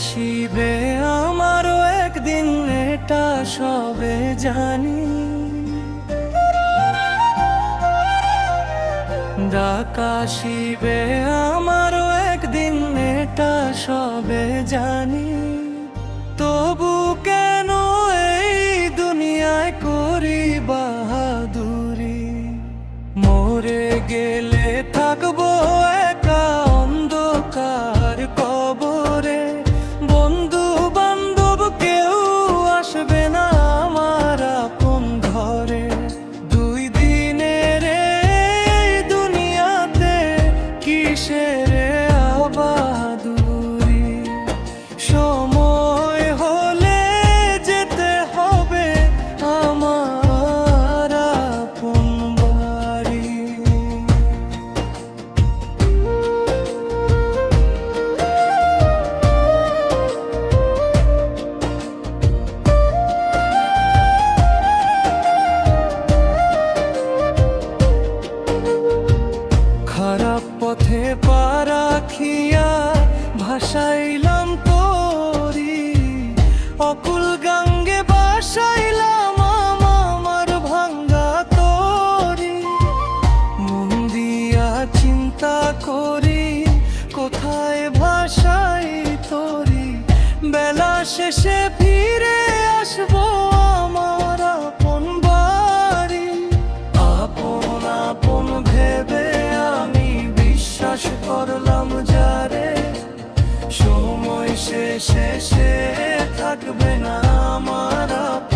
আসিবে আমারও একদিন, এটা সবে জানি। ডাক আসিবে আমারও একদিন, এটা সবে জানি। তবু কেন এই দুনিয়ায় করি বাহাদুরি? মরে গেলে থাকবো একা অন্ধকার কবরে, বন্ধু বান্ধব কেউ আসবে না আমার আপন ঘরে। দুই দিনের এই দুনিয়াতে কিসের বাহাদুরি? সময় হলে যেতে হবে আমার আপন বাড়ি। খারাপ পথে পা রাখিয়া ভাসাইলাম তোরি, অকুল গঙ্গে বাসাইলাম আমার ভাঙ্গা তরি। মন দিয়া চিন্তা করি কোথায় ভাসাই তরি, বেলা শেষে ফিরে আসবো আমার আপন বাড়ি। আপন আপন ভেবে আমি বিশ্বাস করলাম যারে, সময় শেষে সে থাকবে না আমার আপন।